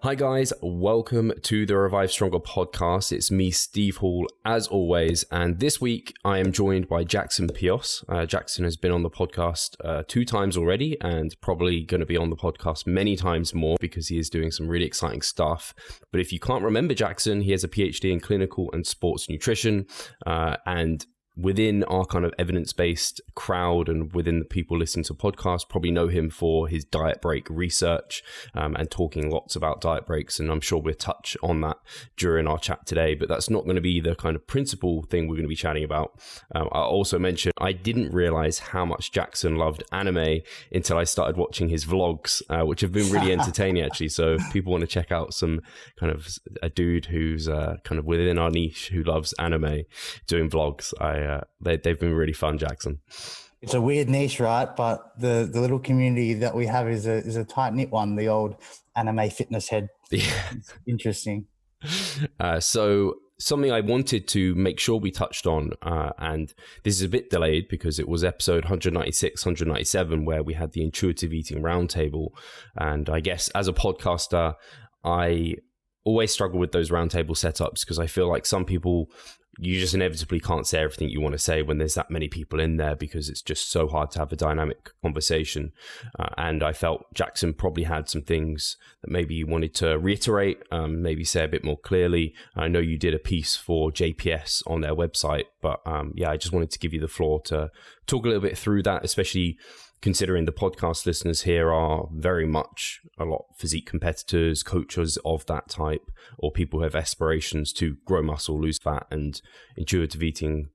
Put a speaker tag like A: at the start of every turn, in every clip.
A: Hi guys, welcome to the Revive Stronger podcast. It's me, Steve Hall, as always, and this week I am joined by Jackson Peos. Jackson has been on the podcast 2 times already and probably going to be on the podcast many times more because he is doing some really exciting stuff. But if you can't remember Jackson, he has a PhD in clinical and sports nutrition, and within our kind of evidence-based crowd and within the people listening to podcasts, probably know him for his diet break research and talking lots about diet breaks. And I'm sure we'll touch on that during our chat today, but that's not going to be the kind of principal thing we're going to be chatting about. I also mentioned I didn't realize how much Jackson loved anime until I started watching his vlogs, which have been really entertaining actually. So if people want to check out some kind of a dude who's kind of within our niche who loves anime doing vlogs, they've been really fun, Jackson.
B: It's a weird niche, right? But the little community that we have is a tight-knit one, the old anime fitness head. Yeah. It's interesting.
A: So something I wanted to make sure we touched on, and this is a bit delayed because it was episode 196, 197, where we had the intuitive eating roundtable. And I guess as a podcaster, I always struggle with those roundtable setups because I feel like some people, you just inevitably can't say everything you want to say when there's that many people in there because it's just so hard to have a dynamic conversation. And I felt Jackson probably had some things that maybe you wanted to reiterate, maybe say a bit more clearly. I know you did a piece for JPS on their website, but I just wanted to give you the floor to talk a little bit through that, especially considering the podcast listeners here are very much a lot physique competitors, coaches of that type, or people who have aspirations to grow muscle, lose fat, and intuitive eating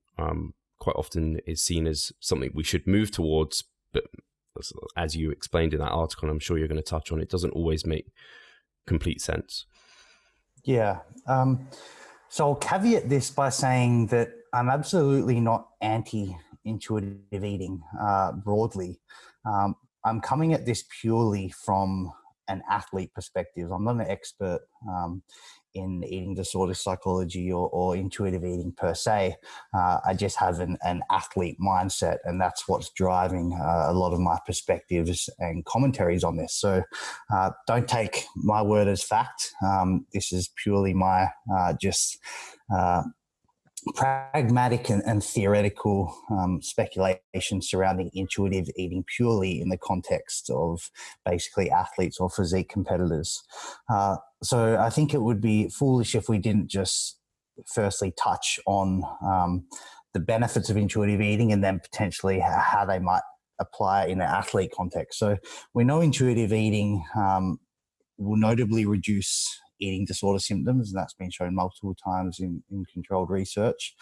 A: quite often is seen as something we should move towards. But as you explained in that article, I'm sure you're going to touch on, it doesn't always make complete sense. Yeah.
B: So I'll caveat this by saying that I'm absolutely not anti-intuitive eating broadly. I'm coming at this purely from an athlete perspective. I'm not an expert in eating disorder psychology or intuitive eating per se. I just have an athlete mindset, and that's what's driving a lot of my perspectives and commentaries on this. So don't take my word as fact. This is purely my pragmatic and theoretical speculation surrounding intuitive eating purely in the context of basically athletes or physique competitors. So I think it would be foolish if we didn't just firstly touch on the benefits of intuitive eating and then potentially how they might apply in an athlete context. So we know intuitive eating will notably reduce eating disorder symptoms, and that's been shown multiple times in controlled research.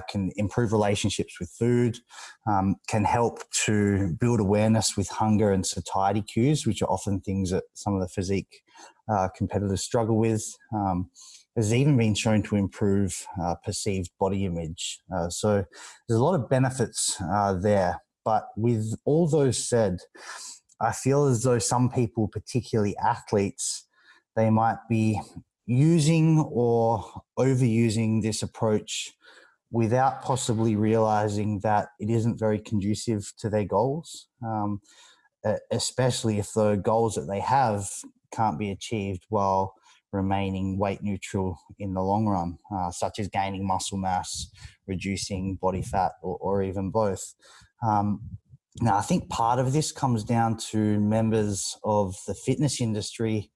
B: Can improve relationships with food, can help to build awareness with hunger and satiety cues, which are often things that some of the physique competitors struggle with. Has even been shown to improve perceived body image. So there's a lot of benefits there. But with all those said, I feel as though some people, particularly athletes, they might be using or overusing this approach without possibly realizing that it isn't very conducive to their goals, especially if the goals that they have can't be achieved while remaining weight neutral in the long run, such as gaining muscle mass, reducing body fat, or even both. Now, I think part of this comes down to members of the fitness industry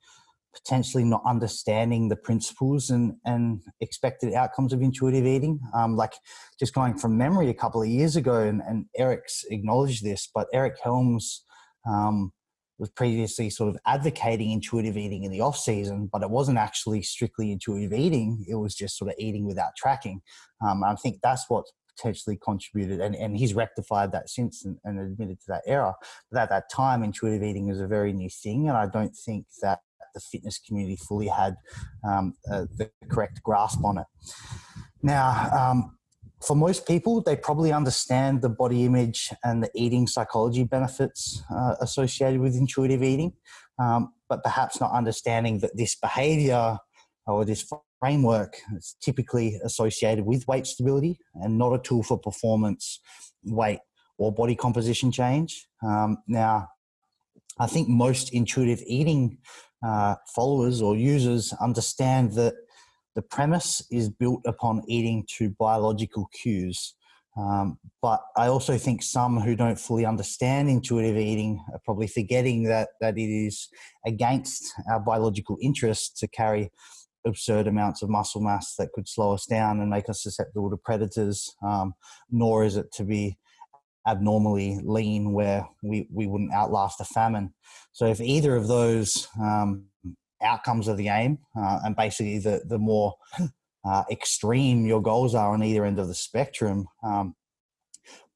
B: potentially not understanding the principles and expected outcomes of intuitive eating. Like just going from memory a couple of years ago, and Eric's acknowledged this, but Eric Helms was previously sort of advocating intuitive eating in the off season, but it wasn't actually strictly intuitive eating. It was just sort of eating without tracking. I think that's what potentially contributed, and he's rectified that since and admitted to that error. But at that time, intuitive eating was a very new thing, and I don't think that the fitness community fully had the correct grasp on it. Now, for most people, they probably understand the body image and the eating psychology benefits associated with intuitive eating, but perhaps not understanding that this behavior or this framework is typically associated with weight stability and not a tool for performance, weight, or body composition change. Now, I think most intuitive eating followers or users understand that the premise is built upon eating to biological cues. But I also think some who don't fully understand intuitive eating are probably forgetting that it is against our biological interest to carry absurd amounts of muscle mass that could slow us down and make us susceptible to predators, nor is it to be abnormally lean where we wouldn't outlast a famine. So if either of those outcomes of the aim, and basically the more extreme your goals are on either end of the spectrum,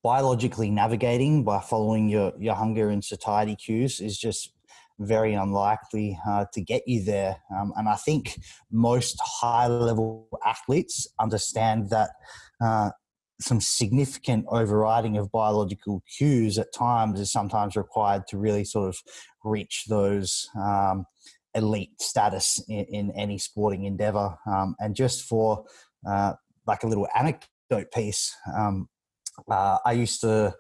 B: biologically navigating by following your hunger and satiety cues is just very unlikely to get you there. And I think most high-level athletes understand that some significant overriding of biological cues at times is sometimes required to really sort of reach those elite status in any sporting endeavor. And just for like a little anecdote piece, I used to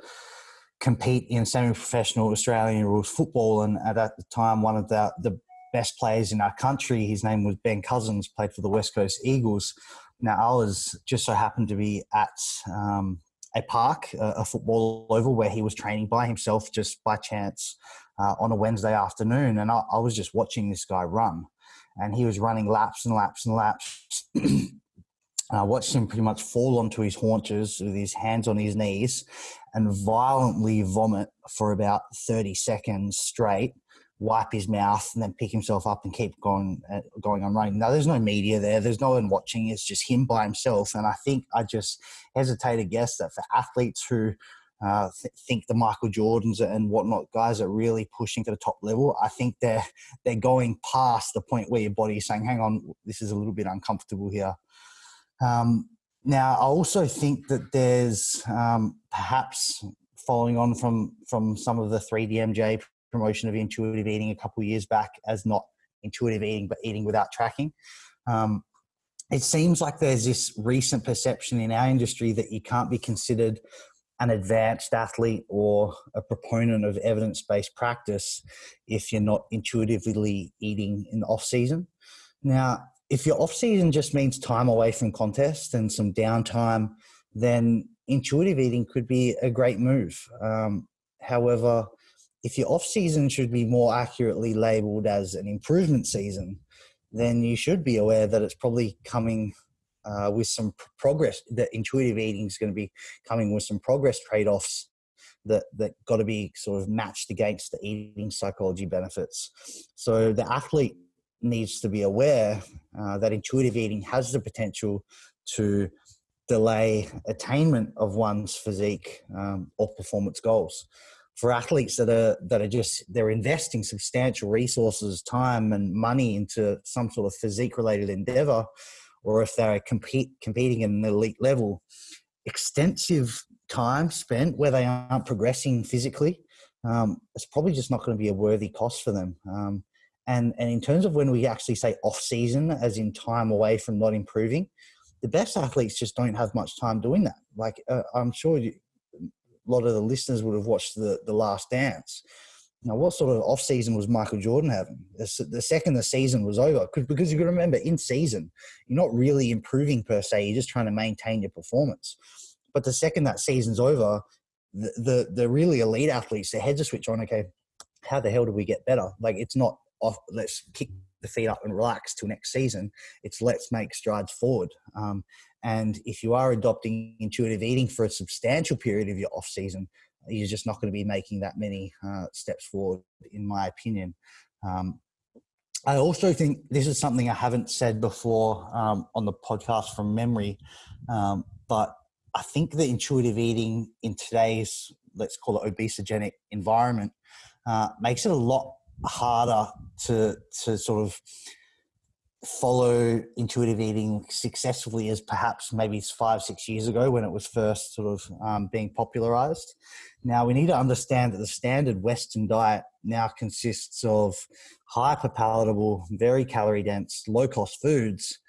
B: compete in semi-professional Australian rules football, and at the time one of the best players in our country, his name was Ben Cousins, played for the West Coast Eagles. Now I was just so happened to be at a park, a football oval, where he was training by himself just by chance on a Wednesday afternoon, and I was just watching this guy run, and he was running laps and laps and laps. And I watched him pretty much fall onto his haunches with his hands on his knees and violently vomit for about 30 seconds straight, wipe his mouth, and then pick himself up and keep going on running. Now, there's no media there. There's no one watching. It's just him by himself. And I think I just hesitate to guess that for athletes who think the Michael Jordans and whatnot, guys are really pushing to the top level, I think they're going past the point where your body is saying, hang on, this is a little bit uncomfortable here. Now, I also think that there's perhaps following on from some of the 3DMJ promotion of intuitive eating a couple of years back as not intuitive eating, but eating without tracking. It seems like there's this recent perception in our industry that you can't be considered an advanced athlete or a proponent of evidence-based practice if you're not intuitively eating in the off season. Now, if your off season just means time away from contest and some downtime, then intuitive eating could be a great move. However, if your off season should be more accurately labeled as an improvement season, then you should be aware that it's probably coming with some progress, that intuitive eating is going to be coming with some progress trade-offs that got to be sort of matched against the eating psychology benefits. So the athlete needs to be aware that intuitive eating has the potential to delay attainment of one's physique or performance goals. For athletes that are just, they're investing substantial resources, time and money into some sort of physique related endeavor, or if they're competing at an elite level, extensive time spent where they aren't progressing physically, it's probably just not going to be a worthy cost for them. And in terms of when we actually say off season, as in time away from not improving, the best athletes just don't have much time doing that. Like I'm sure a lot of the listeners would have watched the Last Dance. Now, what sort of off season was Michael Jordan having? The second the season was over, because you got to remember, in season, you're not really improving per se. You're just trying to maintain your performance. But the second that season's over, the really elite athletes, their heads are switched on. Okay, how the hell do we get better? Like, it's not off, let's kick the feet up and relax till next season. It's let's make strides forward. And if you are adopting intuitive eating for a substantial period of your off season, you're just not going to be making that many steps forward, in my opinion. I also think this is something I haven't said before on the podcast from memory, but I think that intuitive eating in today's, let's call it, obesogenic environment makes it a lot harder to sort of follow intuitive eating successfully as perhaps maybe 5-6 years ago when it was first sort of being popularized. Now, we need to understand that the standard Western diet now consists of hyper-palatable, very calorie-dense, low-cost foods,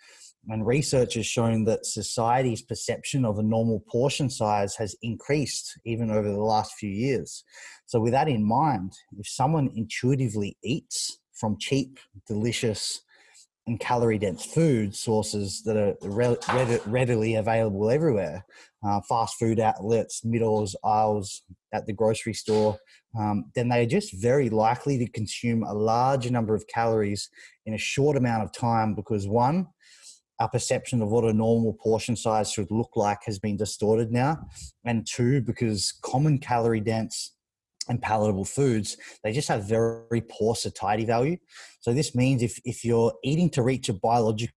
B: and research has shown that society's perception of a normal portion size has increased even over the last few years. So with that in mind, if someone intuitively eats from cheap, delicious, and calorie-dense food sources that are readily available everywhere. Fast food outlets, middles, aisles at the grocery store, then they're just very likely to consume a large number of calories in a short amount of time because, one, our perception of what a normal portion size should look like has been distorted now, and two, because common calorie-dense and palatable foods, they just have very poor satiety value. So this means if you're eating to reach a biological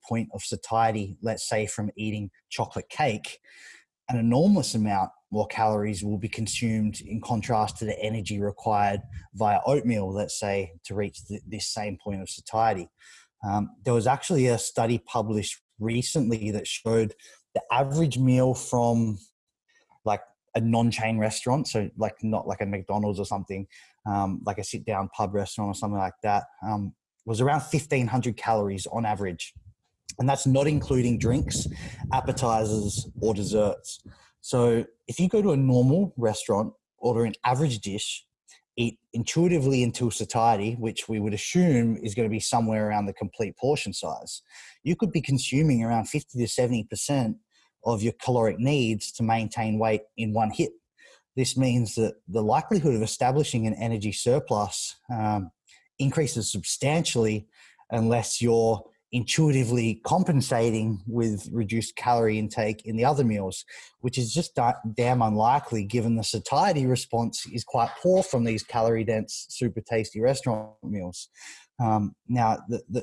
B: point of satiety, let's say from eating chocolate cake, an enormous amount more calories will be consumed in contrast to the energy required via oatmeal, let's say, to reach this same point of satiety. There was actually a study published recently that showed the average meal from like a non-chain restaurant, so like not like a McDonald's or something, like a sit-down pub restaurant or something like that, was around 1,500 calories on average. And that's not including drinks, appetizers, or desserts. So if you go to a normal restaurant, order an average dish, eat intuitively until satiety, which we would assume is going to be somewhere around the complete portion size, you could be consuming around 50 to 70% of your caloric needs to maintain weight in one hit. This means that the likelihood of establishing an energy surplus increases substantially unless you're intuitively compensating with reduced calorie intake in the other meals, which is just damn unlikely given the satiety response is quite poor from these calorie-dense, super tasty restaurant meals. Now,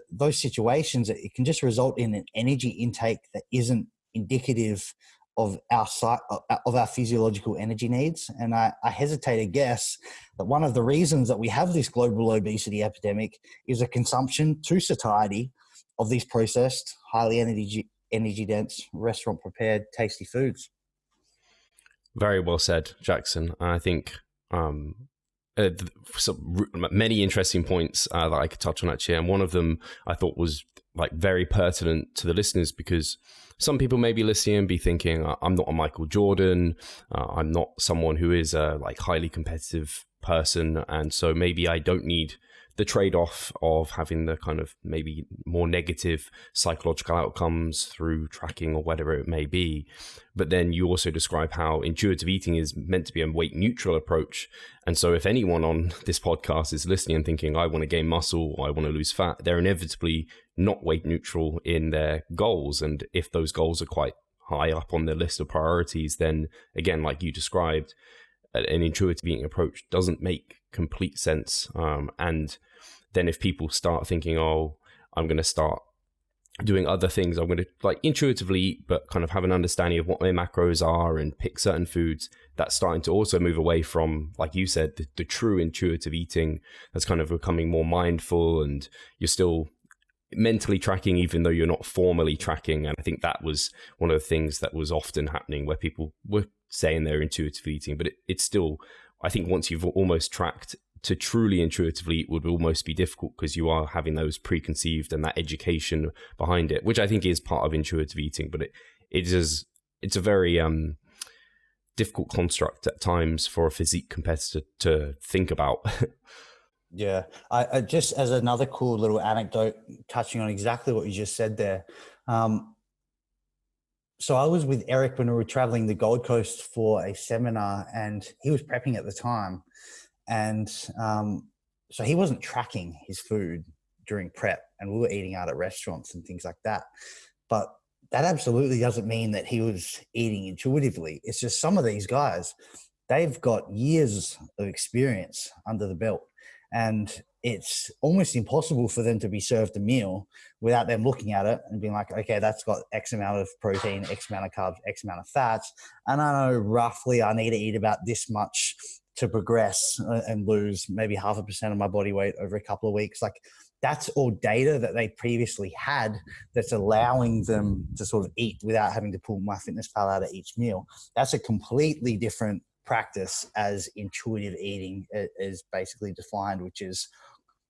B: those situations, it can just result in an energy intake that isn't indicative of our physiological energy needs. And I hesitate to guess that one of the reasons that we have this global obesity epidemic is a consumption to satiety of these processed, highly energy dense, restaurant prepared, tasty foods.
A: Very well said, Jackson. I think many interesting points that I could touch on actually, and one of them I thought was like very pertinent to the listeners because some people may be listening and be thinking, I'm not a Michael Jordan, I'm not someone who is a like highly competitive person, and so maybe I don't need the trade-off of having the kind of maybe more negative psychological outcomes through tracking or whatever it may be. But then you also describe how intuitive eating is meant to be a weight neutral approach. And so if anyone on this podcast is listening and thinking, I want to gain muscle or I want to lose fat, they're inevitably not weight neutral in their goals. And if those goals are quite high up on the list of priorities, then again, like you described, an intuitive eating approach doesn't make complete sense. And then if people start thinking, oh, I'm going to start doing other things, I'm going to like intuitively eat, but kind of have an understanding of what my macros are and pick certain foods, that's starting to also move away from, like you said, the true intuitive eating that's kind of becoming more mindful, and you're still mentally tracking even though you're not formally tracking. And I think that was one of the things that was often happening where people were saying they're intuitive eating, but it's still, I think once you've almost tracked, to truly intuitively eat would almost be difficult because you are having those preconceived and that education behind it, which I think is part of intuitive eating, but it's a very difficult construct at times for a physique competitor to think about.
B: Yeah, I just as another cool little anecdote, touching on exactly what you just said there. So I was with Eric when we were traveling the Gold Coast for a seminar, and he was prepping at the time. And so he wasn't tracking his food during prep, and we were eating out at restaurants and things like that. But that absolutely doesn't mean that he was eating intuitively. It's just some of these guys, they've got years of experience under the belt, and it's almost impossible for them to be served a meal without them looking at it and being like, okay, that's got X amount of protein, X amount of carbs, X amount of fats. And I know roughly I need to eat about this much to progress and lose maybe 0.5% of my body weight over a couple of weeks. Like, that's all data that they previously had that's allowing them to sort of eat without having to pull MyFitnessPal out of each meal. That's a completely different practice as intuitive eating is basically defined, which is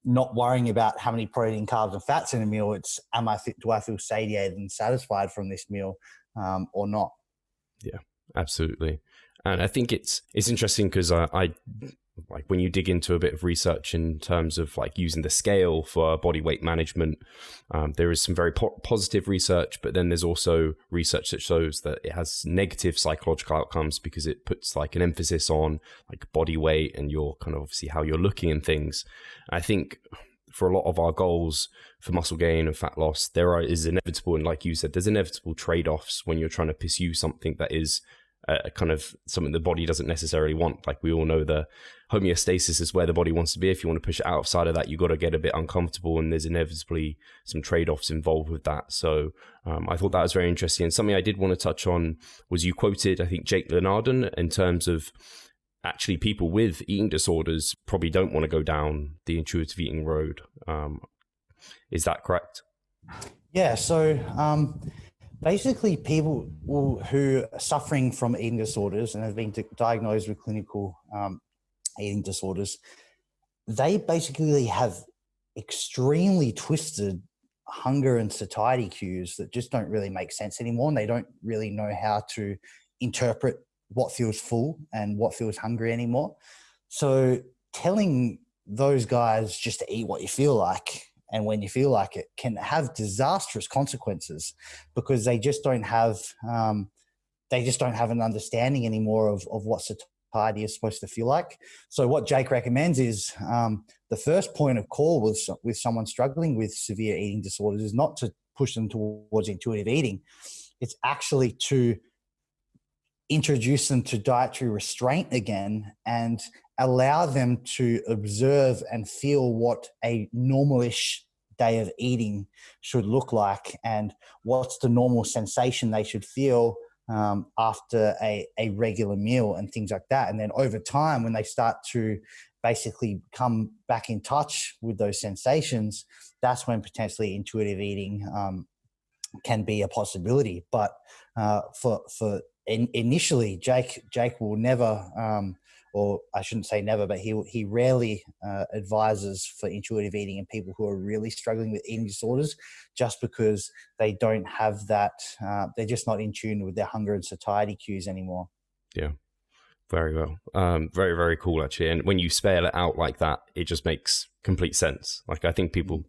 B: not worrying about how many protein, carbs, and fats in a meal. It's, do I feel satiated and satisfied from this meal or not?
A: Yeah, absolutely. And I think it's interesting because I like when you dig into a bit of research in terms of like using the scale for body weight management, there is some very positive research, but then there's also research that shows that it has negative psychological outcomes because it puts like an emphasis on like body weight and your kind of obviously how you're looking and things. I think for a lot of our goals for muscle gain and fat loss, is inevitable, and like you said, there's inevitable trade-offs when you're trying to pursue something that is kind of something the body doesn't necessarily want. Like we all know, the homeostasis is where the body wants to be. If you want to push it outside of that, you've got to get a bit uncomfortable, and there's inevitably some trade-offs involved with that. So I thought that was very interesting. And something I did want to touch on was you quoted, I think, Jake Lenarden in terms of actually people with eating disorders probably don't want to go down the intuitive eating road. Is that correct?
B: Yeah. So basically, people who are suffering from eating disorders and have been diagnosed with clinical eating disorders, they basically have extremely twisted hunger and satiety cues that just don't really make sense anymore. And they don't really know how to interpret what feels full and what feels hungry anymore. So telling those guys just to eat what you feel like and when you feel like it can have disastrous consequences, because they just don't have an understanding anymore of what satiety is supposed to feel like. So what Jake recommends is the first point of call with someone struggling with severe eating disorders is not to push them towards intuitive eating. It's actually to introduce them to dietary restraint again and allow them to observe and feel what a normalish day of eating should look like and what's the normal sensation they should feel after a regular meal and things like that. And then over time, when they start to basically come back in touch with those sensations, that's when potentially intuitive eating can be a possibility. But initially, Jake will never, or I shouldn't say never, but he rarely advises for intuitive eating in people who are really struggling with eating disorders, just because they don't have that. They're just not in tune with their hunger and satiety cues anymore.
A: Yeah, very well. Very, very cool, actually. And when you spell it out like that, it just makes complete sense. Like I think people,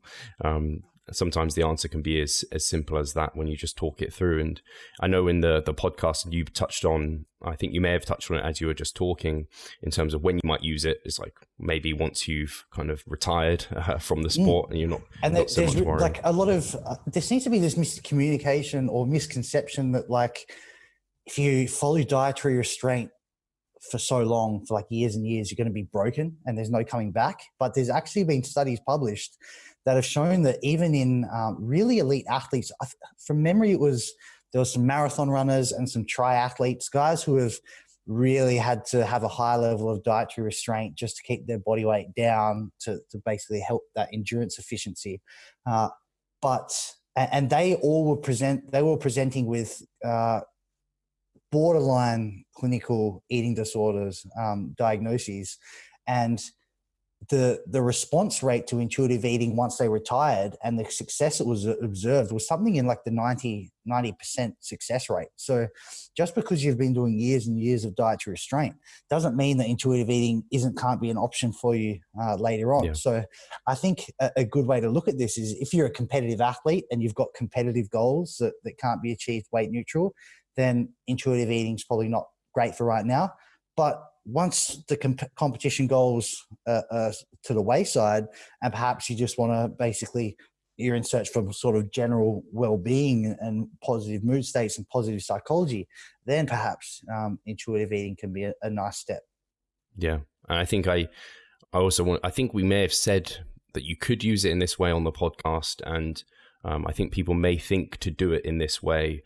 A: sometimes the answer can be as simple as that when you just talk it through. And I know in the podcast you touched on, I think you may have touched on it as you were just talking, in terms of when you might use it. It's like maybe once you've kind of retired from the sport and you're not,
B: and
A: not so
B: there's
A: much worried.
B: Like a lot of, there seems to be this miscommunication or misconception that like, if you follow dietary restraint for so long, for like years and years, you're going to be broken and there's no coming back. But there's actually been studies published that have shown that even in really elite athletes, from memory, there was some marathon runners and some triathletes, guys who have really had to have a high level of dietary restraint just to keep their body weight down to basically help that endurance efficiency. And they were presenting with borderline clinical eating disorders diagnoses, and the response rate to intuitive eating once they retired and the success that was observed was something in like the 90% success rate. So just because you've been doing years and years of dietary restraint doesn't mean that intuitive eating can't be an option for you later on. Yeah. So I think a good way to look at this is if you're a competitive athlete and you've got competitive goals that can't be achieved weight neutral, then intuitive eating is probably not great for right now. But once the competition goes to the wayside, and perhaps you just want to basically, you're in search for sort of general well-being and positive mood states and positive psychology, then perhaps intuitive eating can be a nice step.
A: Yeah. And I think I think we may have said that you could use it in this way on the podcast. And I think people may think to do it in this way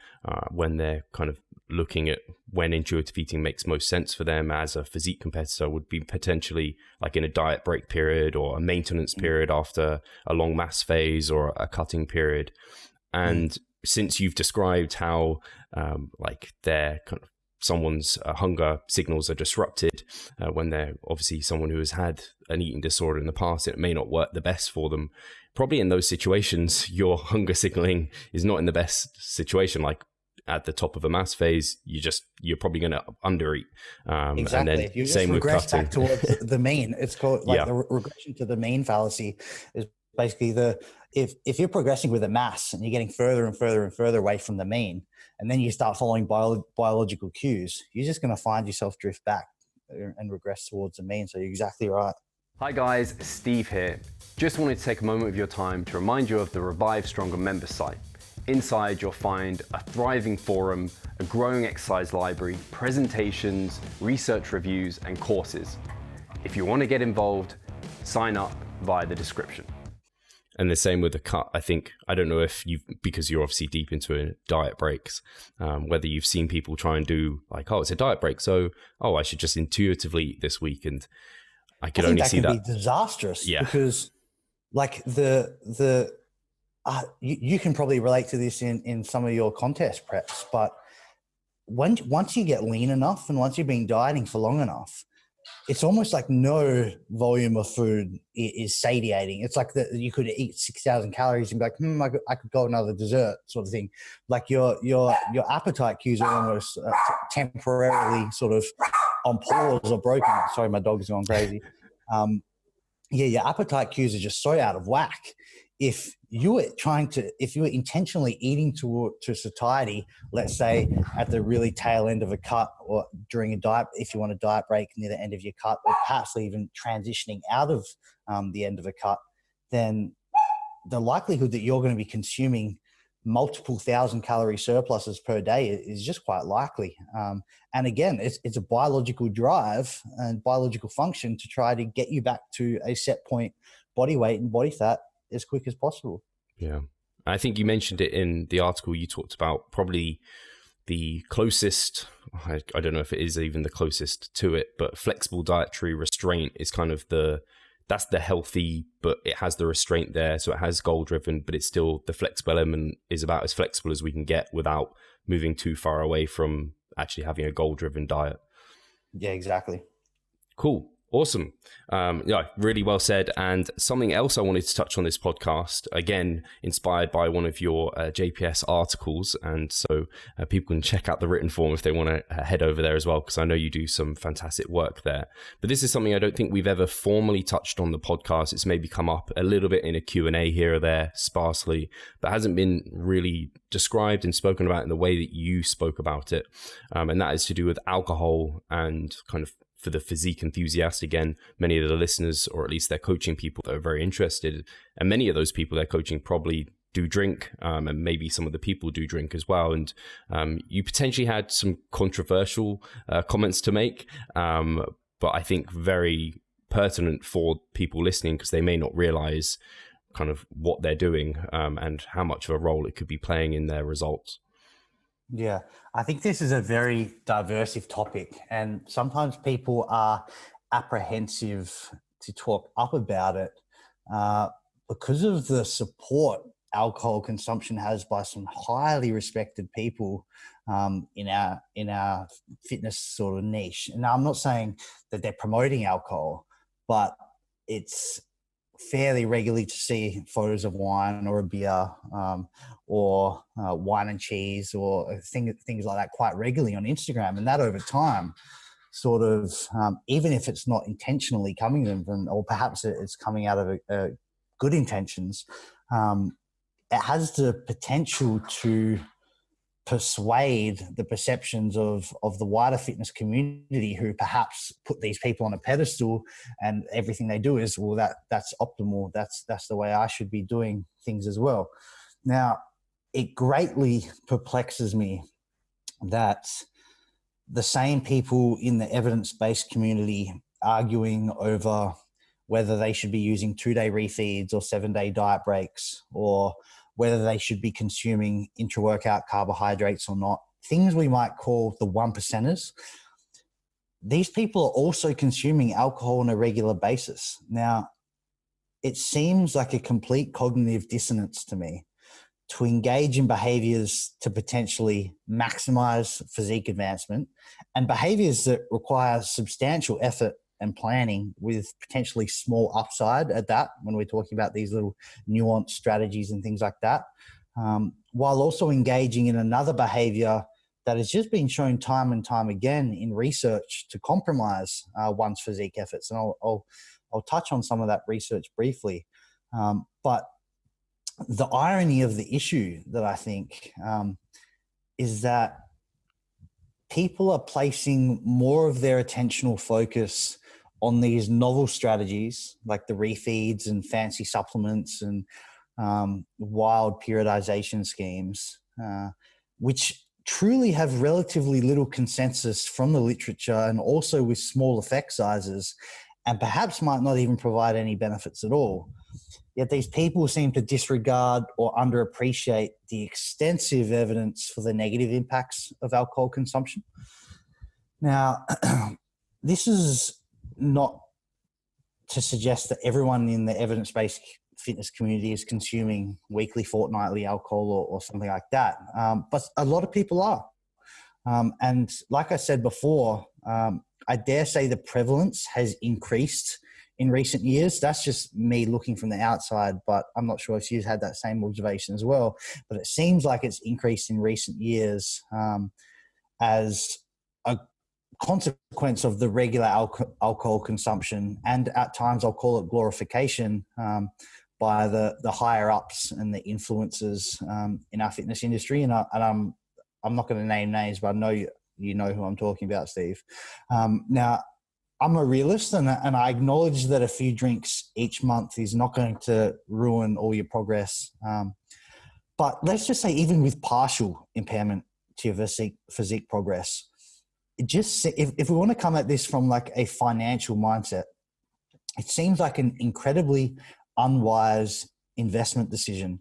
A: when they're kind of looking at when intuitive eating makes most sense for them as a physique competitor would be potentially like in a diet break period or a maintenance period after a long mass phase or a cutting period. And since you've described how like their kind of someone's hunger signals are disrupted when they're obviously someone who has had an eating disorder in the past, it may not work the best for them. Probably in those situations, your hunger signaling is not in the best situation. Like at the top of a mass phase, you're probably going to undereat.
B: Exactly.
A: And then
B: You
A: same
B: just
A: with
B: regress
A: cutting.
B: back towards the mean. It's called like the regression to the mean fallacy is basically if you're progressing with a mass and you're getting further and further and further away from the mean, and then you start following biological cues, you're just going to find yourself drift back and regress towards the mean. So you're exactly right.
C: Hi guys, Steve here. Just wanted to take a moment of your time to remind you of the Revive Stronger member site. Inside you'll find a thriving forum, a growing exercise library, presentations, research reviews, and courses. If you want to get involved, sign up via the description.
A: And the same with the cut. I don't know if because you're obviously deep into diet breaks, whether you've seen people try and do like, it's a diet break, so, I should just intuitively eat this week. And I could only see that.
B: That can be disastrous.
A: Yeah.
B: Because like you can probably relate to this in some of your contest preps, but once you get lean enough and once you've been dieting for long enough, it's almost like no volume of food is satiating. It's like you could eat 6,000 calories and be like, I could go another dessert sort of thing. Like your appetite cues are almost temporarily sort of on pause or broken. Sorry, my dog is going crazy. Your appetite cues are just so out of whack. If you were intentionally eating to satiety, let's say at the really tail end of a cut or during a diet, if you want a diet break near the end of your cut, or perhaps even transitioning out of the end of a cut, then the likelihood that you're going to be consuming multiple 1,000-calorie surpluses per day is just quite likely. And again, it's a biological drive and biological function to try to get you back to a set point body weight and body fat as quick as possible.
A: Yeah. I think you mentioned it in the article. You talked about probably the closest, I don't know if it is even the closest to it, but flexible dietary restraint is kind of that's the healthy, but it has the restraint there. So it has goal driven, but it's still the flexible element is about as flexible as we can get without moving too far away from actually having a goal driven diet.
B: Yeah, exactly.
A: Cool. Awesome. Really well said. And something else I wanted to touch on this podcast, again, inspired by one of your JPS articles. And so people can check out the written form if they want to head over there as well, because I know you do some fantastic work there. But this is something I don't think we've ever formally touched on the podcast. It's maybe come up a little bit in a Q&A here or there, sparsely, but hasn't been really described and spoken about in the way that you spoke about it. And that is to do with alcohol and kind of for the physique enthusiast. Again, many of the listeners, or at least their coaching people that are very interested, and many of those people they're coaching probably do drink, and maybe some of the people do drink as well. And you potentially had some controversial comments to make, but I think very pertinent for people listening because they may not realize kind of what they're doing and how much of a role it could be playing in their results.
B: Yeah, I think this is a very diversive topic, and sometimes people are apprehensive to talk up about it because of the support alcohol consumption has by some highly respected people in our fitness sort of niche. And I'm not saying that they're promoting alcohol, but it's fairly regularly to see photos of wine or a beer or wine and cheese or things like that quite regularly on Instagram. And that over time sort of, even if it's not intentionally coming from, or perhaps it's coming out of good intentions, it has the potential to persuade the perceptions of the wider fitness community who perhaps put these people on a pedestal, and everything they do is, well, that's optimal. That's the way I should be doing things as well. Now, it greatly perplexes me that the same people in the evidence-based community arguing over whether they should be using 2-day refeeds or 7-day diet breaks, or whether they should be consuming intra-workout carbohydrates or not, things we might call the 1%ers. These people are also consuming alcohol on a regular basis. Now, it seems like a complete cognitive dissonance to me to engage in behaviors to potentially maximize physique advancement and behaviors that require substantial effort and planning with potentially small upside at that, when we're talking about these little nuanced strategies and things like that, while also engaging in another behavior that has just been shown time and time again in research to compromise one's physique efforts. And I'll touch on some of that research briefly. But the irony of the issue that I think is that people are placing more of their attentional focus on these novel strategies like the refeeds and fancy supplements and wild periodization schemes, which truly have relatively little consensus from the literature and also with small effect sizes, and perhaps might not even provide any benefits at all. Yet these people seem to disregard or underappreciate the extensive evidence for the negative impacts of alcohol consumption. Now, this is not to suggest that everyone in the evidence-based fitness community is consuming weekly, fortnightly alcohol or something like that. But a lot of people are. And like I said before, I dare say the prevalence has increased in recent years. That's just me looking from the outside, but I'm not sure if you've had that same observation as well. But it seems like it's increased in recent years as a consequence of the regular alcohol consumption, and at times I'll call it glorification by the higher ups and the influencers in our fitness industry. And I'm not going to name names, but I know you know who I'm talking about, Steve. Now, I'm a realist, and I acknowledge that a few drinks each month is not going to ruin all your progress. But let's just say even with partial impairment to your physique progress, if we want to come at this from like a financial mindset, it seems like an incredibly unwise investment decision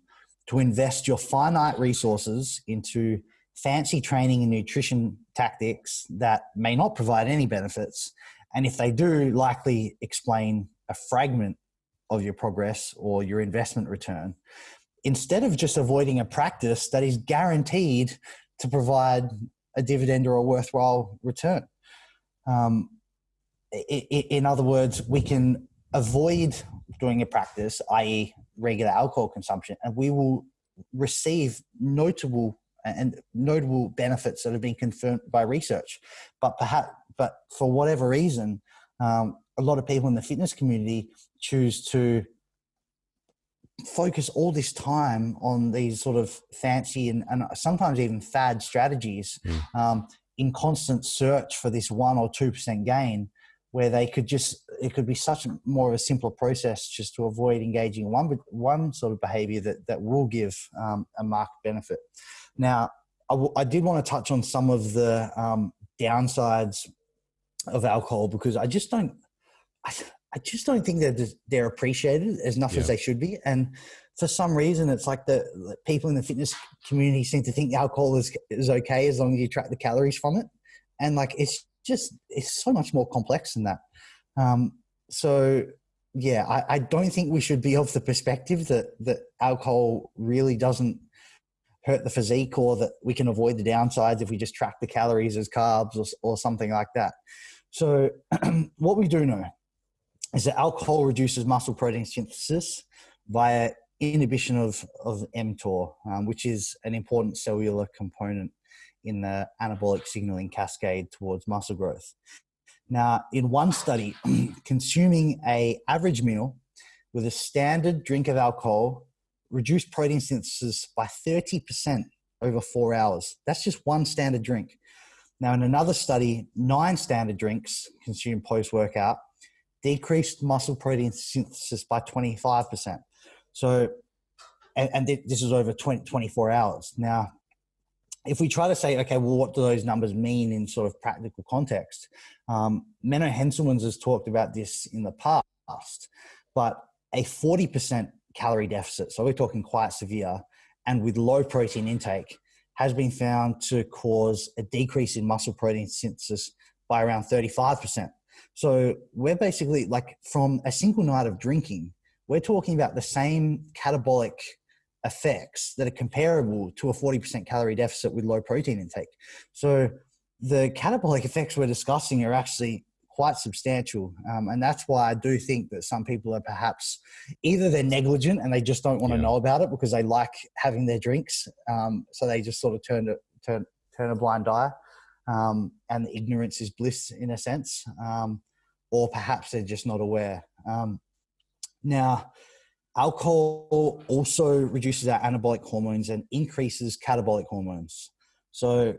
B: to invest your finite resources into fancy training and nutrition tactics that may not provide any benefits. And if they do, likely explain a fragment of your progress or your investment return, instead of just avoiding a practice that is guaranteed to provide a dividend or a worthwhile return. In other words, we can avoid doing a practice, i.e. regular alcohol consumption, and we will receive notable benefits that have been confirmed by research. But for whatever reason, a lot of people in the fitness community choose to focus all this time on these sort of fancy and sometimes even fad strategies in constant search for this 1 or 2% gain, where it could be such more of a simpler process just to avoid engaging one sort of behavior that will give a marked benefit. Now, I did want to touch on some of the downsides of alcohol, because I just don't think that they're appreciated as enough as they should be. And for some reason, it's like the people in the fitness community seem to think alcohol is okay as long as you track the calories from it. And like, it's so much more complex than that. I don't think we should be of the perspective that alcohol really doesn't hurt the physique, or that we can avoid the downsides if we just track the calories as carbs or something like that. So what we do know is that alcohol reduces muscle protein synthesis via inhibition of mTOR, which is an important cellular component in the anabolic signaling cascade towards muscle growth. Now, in one study, consuming an average meal with a standard drink of alcohol reduced protein synthesis by 30% over 4 hours. That's just one standard drink. Now, in another study, 9 standard drinks consumed post-workout decreased muscle protein synthesis by 25%. So, and this is over 24 hours. Now, if we try to say, okay, well, what do those numbers mean in sort of practical context? Menno Henselmans has talked about this in the past, but a 40% calorie deficit, so we're talking quite severe, and with low protein intake, has been found to cause a decrease in muscle protein synthesis by around 35%. So we're basically, like, from a single night of drinking, we're talking about the same catabolic effects that are comparable to a 40% calorie deficit with low protein intake. So the catabolic effects we're discussing are actually quite substantial. And that's why I do think that some people are perhaps either they're negligent and they just don't want to know about it because they like having their drinks. So they just sort of turn a blind eye. And ignorance is bliss in a sense. Or perhaps they're just not aware. Now, alcohol also reduces our anabolic hormones and increases catabolic hormones. So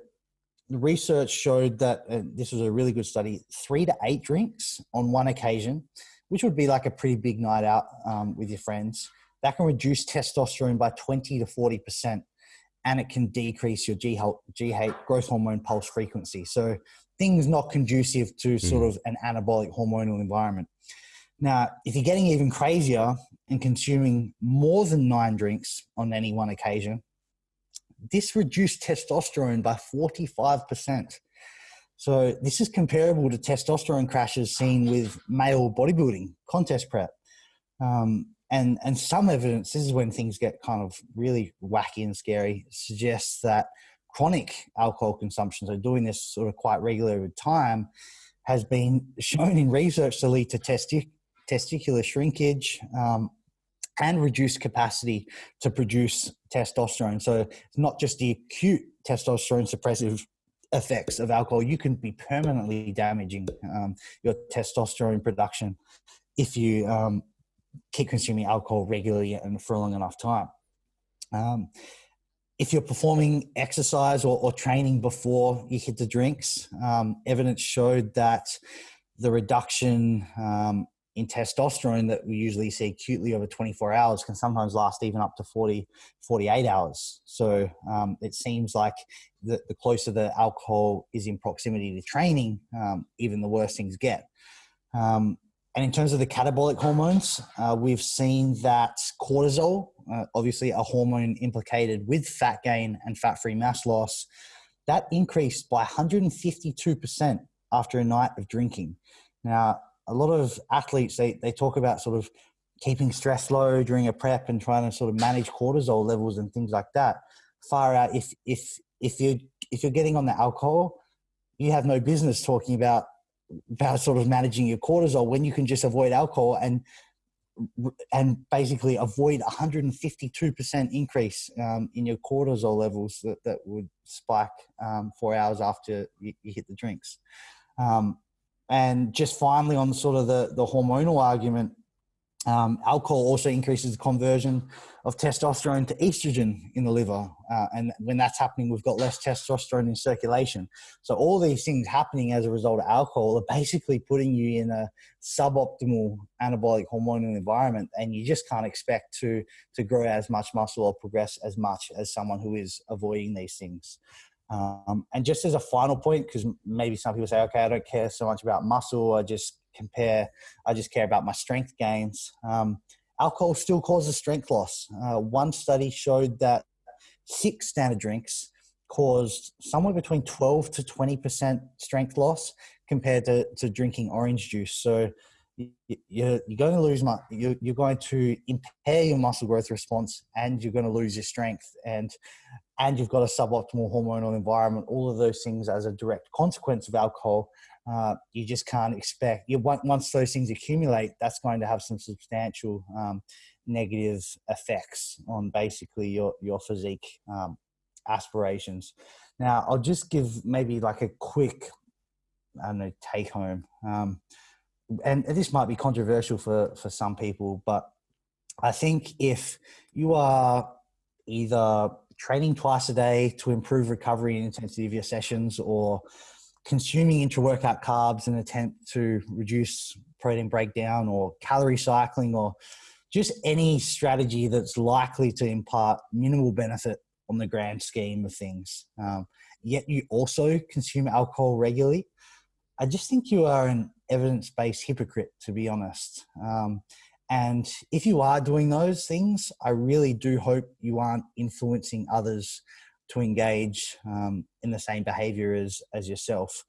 B: the research showed that, this was a really good study, 3 to 8 drinks on one occasion, which would be like a pretty big night out with your friends, that can reduce testosterone by 20 to 40%, and it can decrease your GH, growth hormone pulse frequency. So things not conducive to sort of an anabolic hormonal environment. Now, if you're getting even crazier and consuming more than 9 drinks on any one occasion, this reduced testosterone by 45%. So this is comparable to testosterone crashes seen with male bodybuilding, contest prep. And some evidence, this is when things get kind of really wacky and scary, suggests that chronic alcohol consumption, so doing this sort of quite regularly with time, has been shown in research to lead to testicular shrinkage and reduced capacity to produce testosterone. So it's not just the acute testosterone suppressive effects of alcohol. You can be permanently damaging your testosterone production if you keep consuming alcohol regularly and for a long enough time. If you're performing exercise or training before you hit the drinks, evidence showed that the reduction in testosterone that we usually see acutely over 24 hours can sometimes last even up to 48 hours. So it seems like the closer the alcohol is in proximity to training, even the worse things get. And in terms of the catabolic hormones, we've seen that cortisol, obviously a hormone implicated with fat gain and fat-free mass loss, that increased by 152% after a night of drinking. Now, a lot of athletes, they talk about sort of keeping stress low during a prep and trying to sort of manage cortisol levels and things like that. Far out, if you're getting on the alcohol, you have no business talking about sort of managing your cortisol when you can just avoid alcohol and basically avoid 152% increase in your cortisol levels that would spike 4 hours after you hit the drinks. And just finally on sort of the hormonal argument, alcohol also increases the conversion of testosterone to estrogen in the liver. And when that's happening, we've got less testosterone in circulation. So all these things happening as a result of alcohol are basically putting you in a suboptimal anabolic hormonal environment. And you just can't expect to grow as much muscle or progress as much as someone who is avoiding these things. And just as a final point, because maybe some people say, okay, I don't care so much about muscle. I just care about my strength gains. Alcohol still causes strength loss. One study showed that 6 standard drinks caused somewhere between 12 to 20% strength loss compared to drinking orange juice. So you're going to lose you're going to impair your muscle growth response, and you're going to lose your strength, and you've got a suboptimal hormonal environment. All of those things as a direct consequence of alcohol. You just can't expect. Once those things accumulate, that's going to have some substantial negative effects on basically your physique aspirations. Now, I'll just give maybe like a quick, take home. And this might be controversial for some people, but I think if you are either training twice a day to improve recovery and intensity of your sessions, or consuming intra-workout carbs in an attempt to reduce protein breakdown, or calorie cycling, or just any strategy that's likely to impart minimal benefit on the grand scheme of things, yet you also consume alcohol regularly, I just think you are an evidence-based hypocrite, to be honest. And if you are doing those things, I really do hope you aren't influencing others to engage in the same behavior as yourself.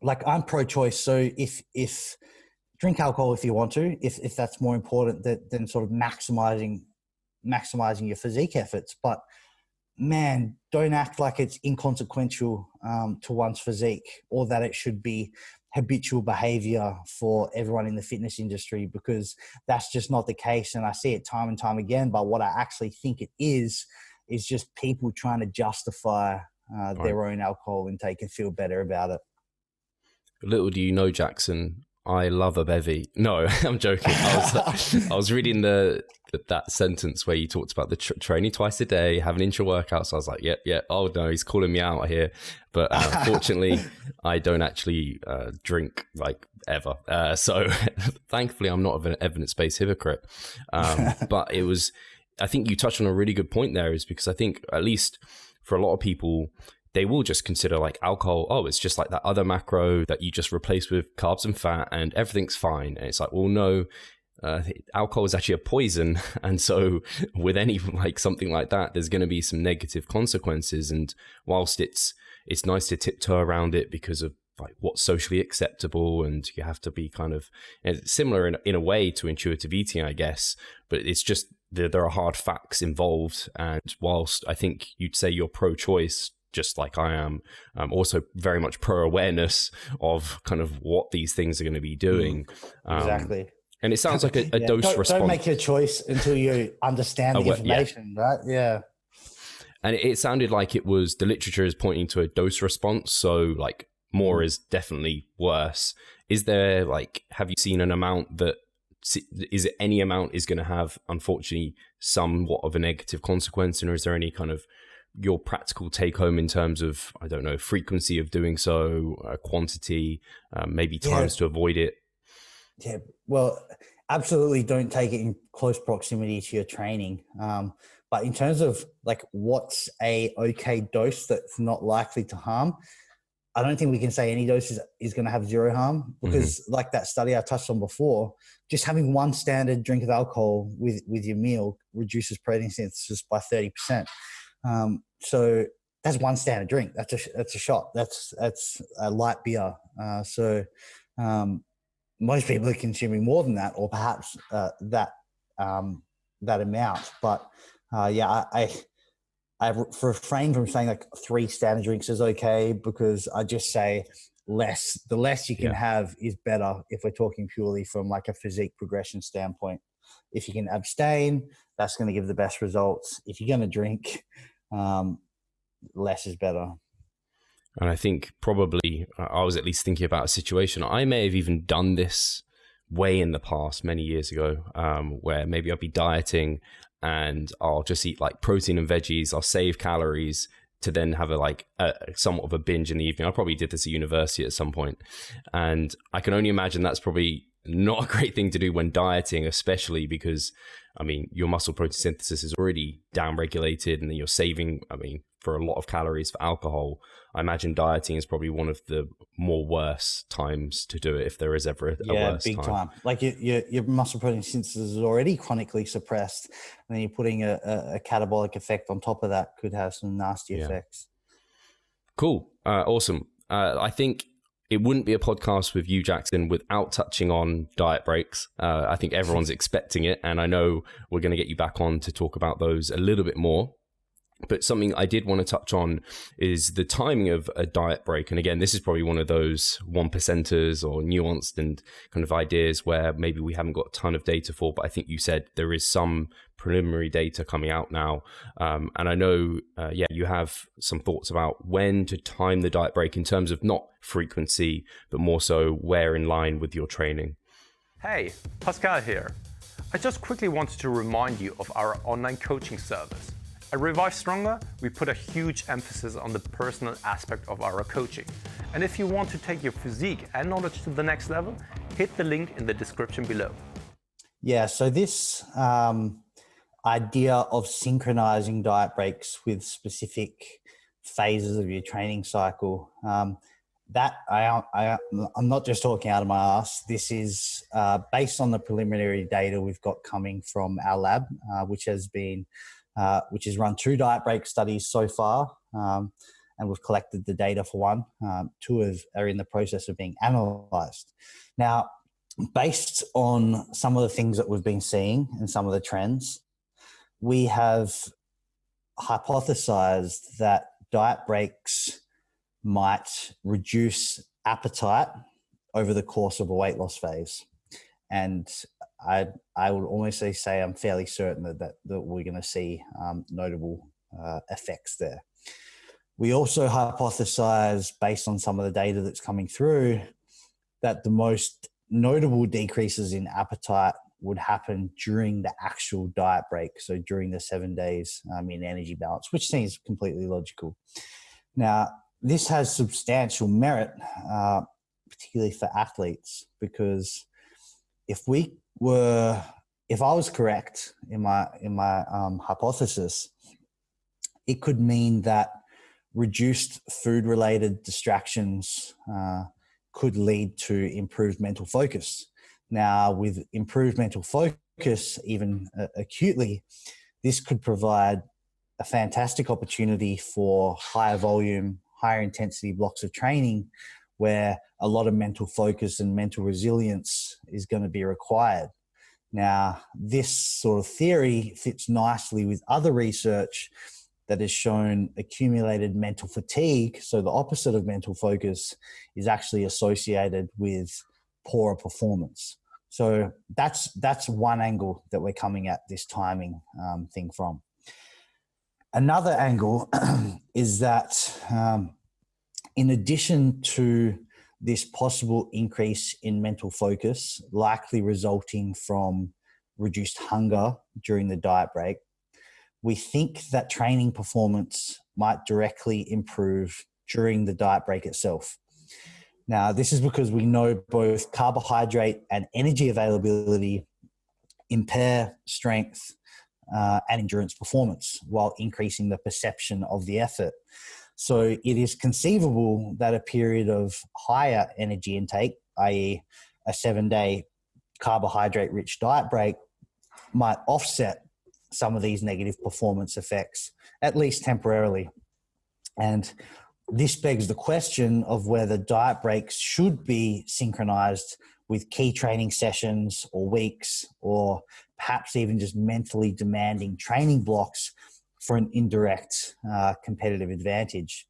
B: Like, I'm pro-choice, so if drink alcohol if you want to, if that's more important than sort of maximizing your physique efforts. But man, don't act like it's inconsequential to one's physique, or that it should be habitual behavior for everyone in the fitness industry, because that's just not the case. And I see it time and time again. But what I actually think it is just people trying to justify their own alcohol intake and feel better about it.
A: Little do you know, Jackson, I love a bevy. No, I'm joking. I was reading that sentence where you talked about the training twice a day, having intra workouts. So I was like, yep. Oh no, he's calling me out here. But fortunately, I don't actually drink like ever. So thankfully, I'm not an evidence-based hypocrite. But I think you touched on a really good point there, is because I think at least for a lot of people, they will just consider like alcohol, oh, it's just like that other macro that you just replace with carbs and fat and everything's fine. And it's like, well, no, alcohol is actually a poison. And so with any like something like that, there's going to be some negative consequences. And whilst it's nice to tiptoe around it because of like what's socially acceptable, and you have to be kind of similar in a way to intuitive eating, I guess, but it's just there are hard facts involved. And whilst I think you'd say you're pro-choice, just like I am, also very much pro-awareness of kind of what these things are going to be doing.
B: Exactly.
A: And it sounds like a dose response.
B: Don't make your choice until you understand the information, right? Yeah.
A: And it sounded like the literature is pointing to a dose response. So like more is definitely worse. Is there have you seen an amount is it any amount is going to have, unfortunately, somewhat of a negative consequence? And is there any kind of your practical take home in terms of, I don't know, frequency of doing so, quantity, maybe times to avoid it?
B: Yeah, well, absolutely don't take it in close proximity to your training. But in terms of like what's a okay dose that's not likely to harm, I don't think we can say any dose is going to have zero harm, because like that study I touched on before, just having one standard drink of alcohol with your meal reduces protein synthesis by 30%. So that's one standard drink. That's a shot. That's a light beer. So most people are consuming more than that, or perhaps that amount. But I refrain from saying like 3 standard drinks is okay, because I just say the less you can have is better if we're talking purely from like a physique progression standpoint. If you can abstain, that's going to give the best results. If you're going to drink, less is better.
A: And I think probably I was at least thinking about a situation. I may have even done this way in the past, many years ago, where maybe I'll be dieting and I'll just eat like protein and veggies. I'll save calories to then have a somewhat of a binge in the evening. I probably did this at university at some point. And I can only imagine that's probably not a great thing to do when dieting, especially because, I mean, your muscle protein synthesis is already down-regulated, and then you're saving, for a lot of calories for alcohol. I imagine dieting is probably one of the more worse times to do it, if there is ever a worse
B: big time. Like your muscle protein synthesis is already chronically suppressed, and then you're putting a catabolic effect on top of that could have some nasty effects.
A: Cool. Awesome. I think it wouldn't be a podcast with you, Jackson, without touching on diet breaks. I think everyone's expecting it, and I know we're going to get you back on to talk about those a little bit more. But something I did want to touch on is the timing of a diet break. And again, this is probably one of those 1%ers or nuanced and kind of ideas where maybe we haven't got a ton of data for, but I think you said there is some preliminary data coming out now. And I know, you have some thoughts about when to time the diet break in terms of not frequency, but more so where in line with your training.
C: Hey, Pascal here. I just quickly wanted to remind you of our online coaching service. At Revive Stronger, we put a huge emphasis on the personal aspect of our coaching. And if you want to take your physique and knowledge to the next level, hit the link in the description below. Yeah,
B: so this idea of synchronizing diet breaks with specific phases of your training cycle, that I'm not just talking out of my ass. This is based on the preliminary data we've got coming from our lab, which has run 2 diet break studies so far, and we've collected the data for one. 2 are in the process of being analyzed. Now, based on some of the things that we've been seeing and some of the trends, we have hypothesized that diet breaks might reduce appetite over the course of a weight loss phase. And I would almost say I'm fairly certain that we're going to see notable effects there. We also hypothesize, based on some of the data that's coming through, that the most notable decreases in appetite would happen during the actual diet break, so during the 7 days in energy balance, which seems completely logical. Now, this has substantial merit, particularly for athletes, because if I was correct in my hypothesis, it could mean that reduced food-related distractions could lead to improved mental focus. Now, with improved mental focus, even acutely, this could provide a fantastic opportunity for higher volume, higher intensity blocks of training, where a lot of mental focus and mental resilience is going to be required. Now, this sort of theory fits nicely with other research that has shown accumulated mental fatigue, so the opposite of mental focus, is actually associated with poorer performance. So that's one angle that we're coming at this timing thing from. Another angle is that in addition to this possible increase in mental focus, likely resulting from reduced hunger during the diet break, we think that training performance might directly improve during the diet break itself. Now, this is because we know both carbohydrate and energy availability impair strength and endurance performance while increasing the perception of the effort. So it is conceivable that a period of higher energy intake, i.e. a 7-day carbohydrate-rich diet break, might offset some of these negative performance effects, at least temporarily. And this begs the question of whether diet breaks should be synchronized with key training sessions or weeks, or perhaps even just mentally demanding training blocks for an indirect competitive advantage.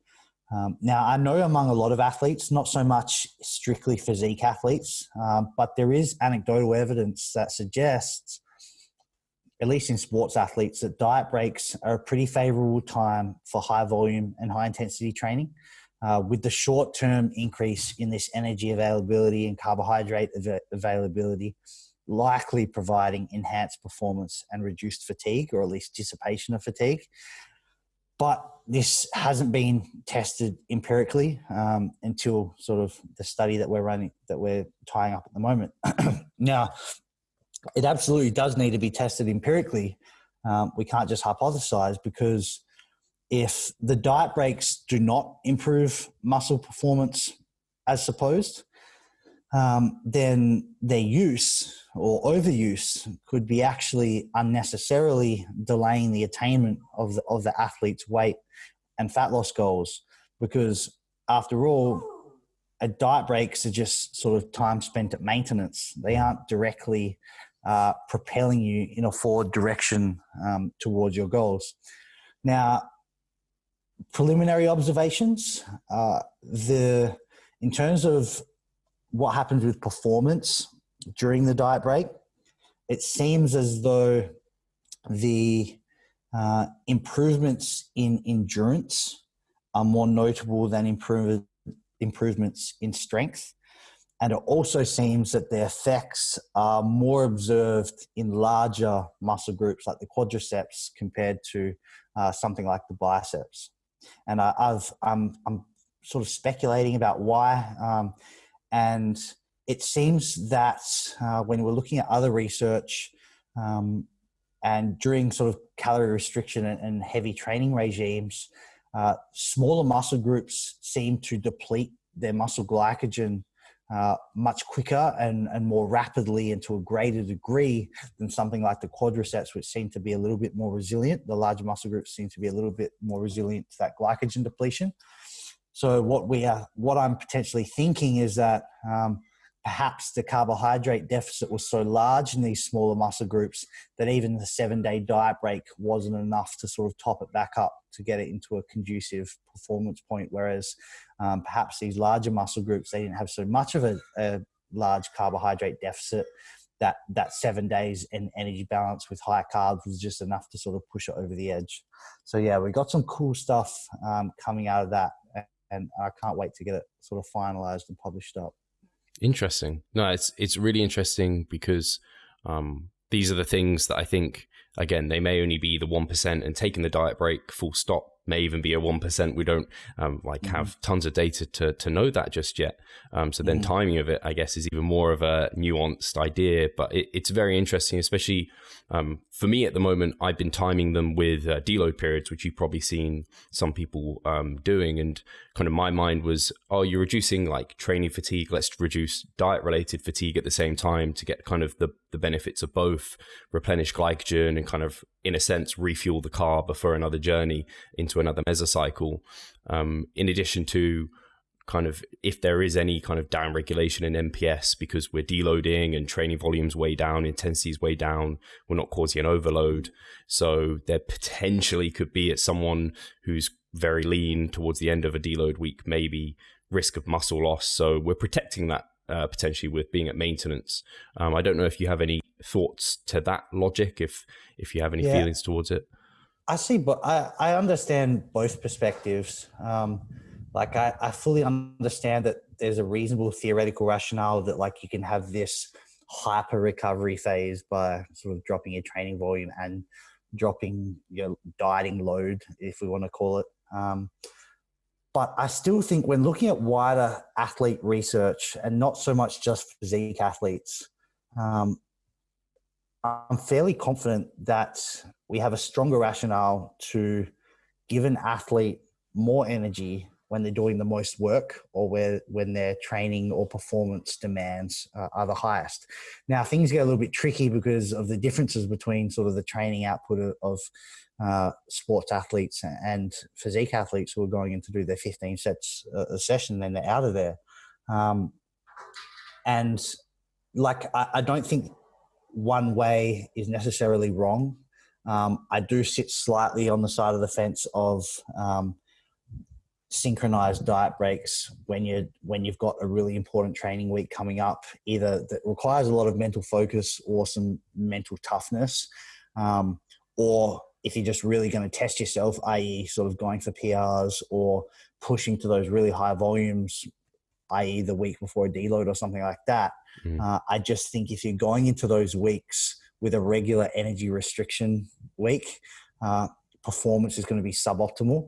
B: Now, I know among a lot of athletes, not so much strictly physique athletes, but there is anecdotal evidence that suggests, at least in sports athletes, that diet breaks are a pretty favorable time for high volume and high intensity training, with the short-term increase in this energy availability and carbohydrate availability likely providing enhanced performance and reduced fatigue, or at least dissipation of fatigue. But this hasn't been tested empirically until sort of the study that we're tying up at the moment. Now, it absolutely does need to be tested empirically. We can't just hypothesize, because if the diet breaks do not improve muscle performance as supposed, then their use or overuse could be actually unnecessarily delaying the attainment of the athlete's weight and fat loss goals, because after all, diet breaks are just sort of time spent at maintenance. They aren't directly propelling you in a forward direction towards your goals. Now, preliminary observations, in terms of what happens with performance during the diet break, it seems as though the improvements in endurance are more notable than improvements in strength. And it also seems that the effects are more observed in larger muscle groups like the quadriceps compared to something like the biceps. And I'm sort of speculating about why. And it seems that when we're looking at other research and during sort of calorie restriction and heavy training regimes, smaller muscle groups seem to deplete their muscle glycogen much quicker and more rapidly and to a greater degree than something like the quadriceps, which seem to be a little bit more resilient. The larger muscle groups seem to be a little bit more resilient to that glycogen depletion. So what I'm potentially thinking is that perhaps the carbohydrate deficit was so large in these smaller muscle groups that even the 7-day diet break wasn't enough to sort of top it back up to get it into a conducive performance point. Whereas perhaps these larger muscle groups, they didn't have so much of a large carbohydrate deficit, that 7 days in energy balance with high carbs was just enough to sort of push it over the edge. So yeah, we got some cool stuff coming out of that, and I can't wait to get it sort of finalized and published up.
A: Interesting. No, it's really interesting because these are the things that I think, again, they may only be the 1%, and taking the diet break full stop may even be a 1%. We don't have tons of data to know that just yet. So then timing of it, I guess, is even more of a nuanced idea, but it's very interesting, especially for me at the moment. I've been timing them with deload periods, which you've probably seen some people doing. And kind of my mind was, oh, you're reducing like training fatigue. Let's reduce diet related fatigue at the same time to get kind of the benefits of both, replenish glycogen and kind of, in a sense, refuel the carb before another journey into another mesocycle. In addition to kind of if there is any kind of down regulation in MPS because we're deloading and training volumes way down, intensities way down, we're not causing an overload. So there potentially could be at someone who's very lean towards the end of a deload week, maybe risk of muscle loss. So we're protecting that potentially with being at maintenance. I don't know if you have any thoughts to that logic, if you have any feelings towards it.
B: I see, but I understand both perspectives. I fully understand that there's a reasonable theoretical rationale that like you can have this hyper recovery phase by sort of dropping your training volume and dropping your dieting load, if we want to call it. But I still think when looking at wider athlete research, and not so much just physique athletes, I'm fairly confident that we have a stronger rationale to give an athlete more energy when they're doing the most work, or when their training or performance demands are the highest. Now, things get a little bit tricky because of the differences between sort of the training output of sports athletes and physique athletes who are going in to do their 15 sets a session, then they're out of there. And like, I don't think one way is necessarily wrong. I do sit slightly on the side of the fence of synchronized diet breaks when you've got a really important training week coming up, either that requires a lot of mental focus or some mental toughness, or if you're just really going to test yourself, i.e. sort of going for PRs or pushing to those really high volumes, i.e. the week before a deload or something like that. I just think if you're going into those weeks with a regular energy restriction week, performance is going to be suboptimal.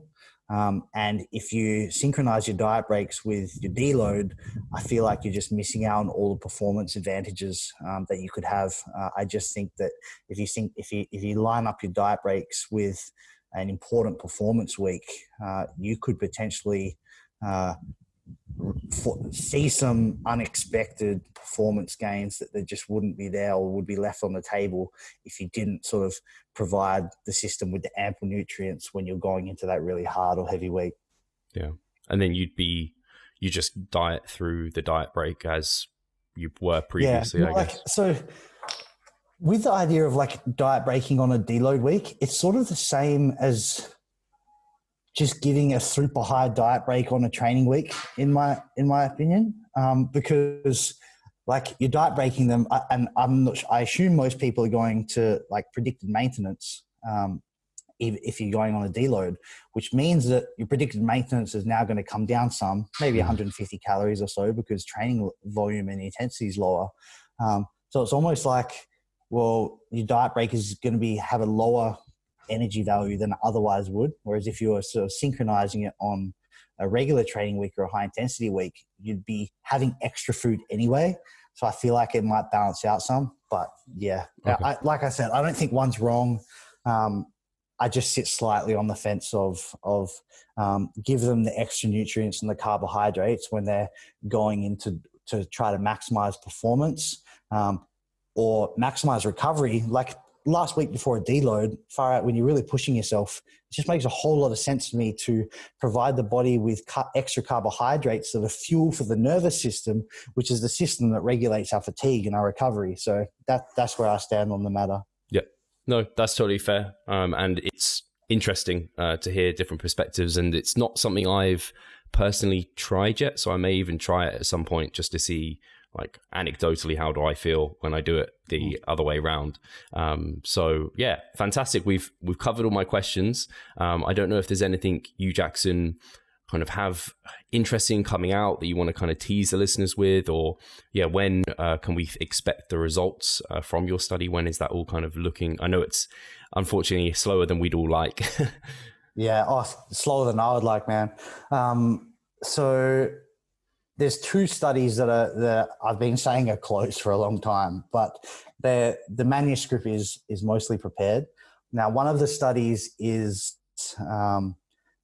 B: And if you synchronize your diet breaks with your deload, I feel like you're just missing out on all the performance advantages that you could have. I just think that if you line up your diet breaks with an important performance week, you could potentially see some unexpected performance gains that just wouldn't be there or would be left on the table if you didn't sort of provide the system with the ample nutrients when you're going into that really hard or heavy week.
A: Yeah. And then you just diet through the diet break as you were previously, I guess.
B: So with the idea of like diet breaking on a deload week, it's sort of the same as just giving a super high diet break on a training week, in my opinion, because like you're diet breaking them, and I assume most people are going to like predicted maintenance if you're going on a deload, which means that your predicted maintenance is now going to come down some, maybe 150 calories or so, because training volume and intensity is lower. So it's almost like, well, your diet break is going to have a lower energy value than it otherwise would. Whereas if you were sort of synchronizing it on a regular training week or a high intensity week, you'd be having extra food anyway. So I feel like it might balance out some, but yeah, okay. Like I said, I don't think one's wrong. I just sit slightly on the fence of give them the extra nutrients and the carbohydrates when they're going into to try to maximize performance or maximize recovery. Like last week before a deload, far out when you're really pushing yourself, it just makes a whole lot of sense to me to provide the body with extra carbohydrates that are fuel for the nervous system, which is the system that regulates our fatigue and our recovery. So that's where I stand on the matter.
A: Yeah, no, that's totally fair. And it's interesting to hear different perspectives, and it's not something I've personally tried yet. So I may even try it at some point just to see, like, anecdotally, how do I feel when I do it the other way around. So yeah, fantastic. We've covered all my questions. I don't know if there's anything you, Jackson, kind of have interesting coming out that you want to kind of tease the listeners with, or when can we expect the results from your study? When is that all kind of looking? I know it's unfortunately slower than we'd all like.
B: Yeah, slower than I would like, man. So there's two studies that I've been saying are close for a long time, but the manuscript is mostly prepared. Now, one of the studies is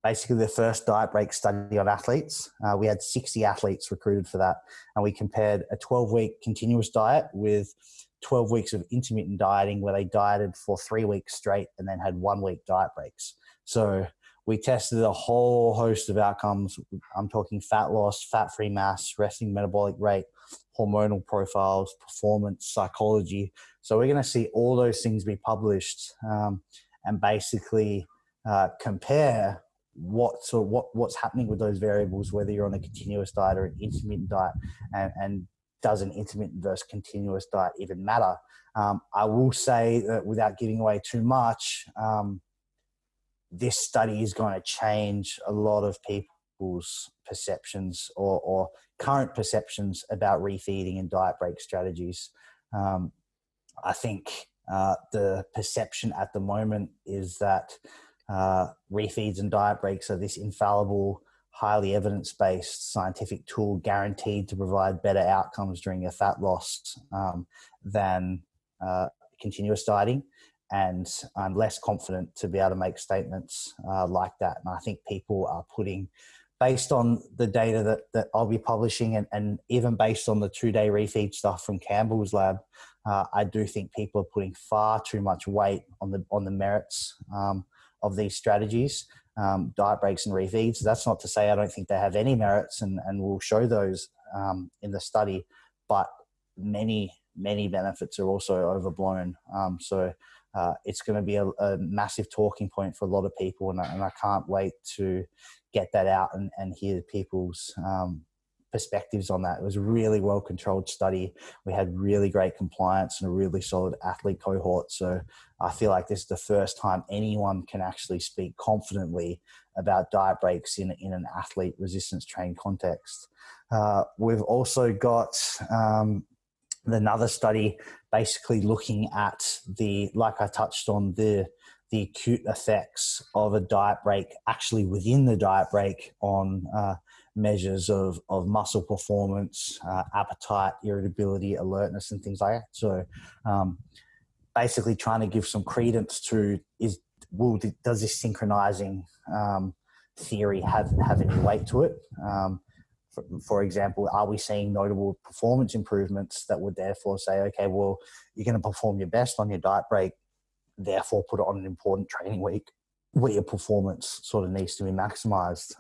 B: basically the first diet break study on athletes. We had 60 athletes recruited for that, and we compared a 12-week continuous diet with 12 weeks of intermittent dieting, where they dieted for 3 weeks straight and then had 1 week diet breaks. So we tested a whole host of outcomes. I'm talking fat loss, fat-free mass, resting metabolic rate, hormonal profiles, performance, psychology. So we're going to see all those things be published and basically compare what's happening with those variables, whether you're on a continuous diet or an intermittent diet, and does an intermittent versus continuous diet even matter? I will say that without giving away too much, this study is going to change a lot of people's perceptions or current perceptions about refeeding and diet break strategies. I think the perception at the moment is that refeeds and diet breaks are this infallible, highly evidence-based scientific tool guaranteed to provide better outcomes during your fat loss than continuous dieting. And I'm less confident to be able to make statements like that. And I think people are putting, based on the data that I'll be publishing, and even based on the 2-day refeed stuff from Campbell's lab, I do think people are putting far too much weight on the merits of these strategies, diet breaks and refeeds. That's not to say I don't think they have any merits, and we'll show those in the study, but many benefits are also overblown. So it's going to be a massive talking point for a lot of people, and I can't wait to get that out and hear people's perspectives on that. It was a really well-controlled study. We had really great compliance and a really solid athlete cohort. So I feel like this is the first time anyone can actually speak confidently about diet breaks in an athlete resistance training context. We've also got another study basically looking at like I touched on, the acute effects of a diet break actually within the diet break on measures of muscle performance, appetite, irritability, alertness, and things like that. So basically trying to give some credence to does this synchronizing theory have any weight to it? For example, are we seeing notable performance improvements that would therefore say, okay, well, you're going to perform your best on your diet break, therefore put it on an important training week where your performance sort of needs to be maximized?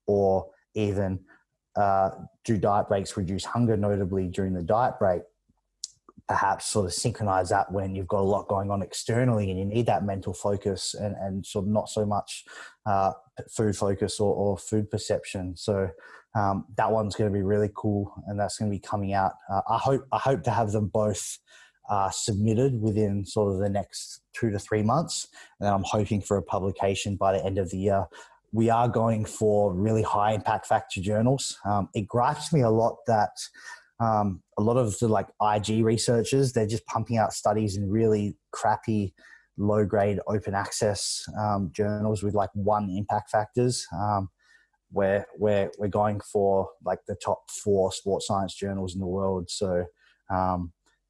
B: Or even do diet breaks reduce hunger notably during the diet break? Perhaps sort of synchronize that when you've got a lot going on externally and you need that mental focus and sort of not so much food focus or food perception. So that one's going to be really cool, and that's going to be coming out. I hope to have them both submitted within sort of the next 2 to 3 months, and then I'm hoping for a publication by the end of the year. We are going for really high impact factor journals. It gripes me a lot that a lot of the like IG researchers, they're just pumping out studies in really crappy, low grade open access journals with like 1 impact factors. Where we're going for like the top 4 sports science journals in the world. So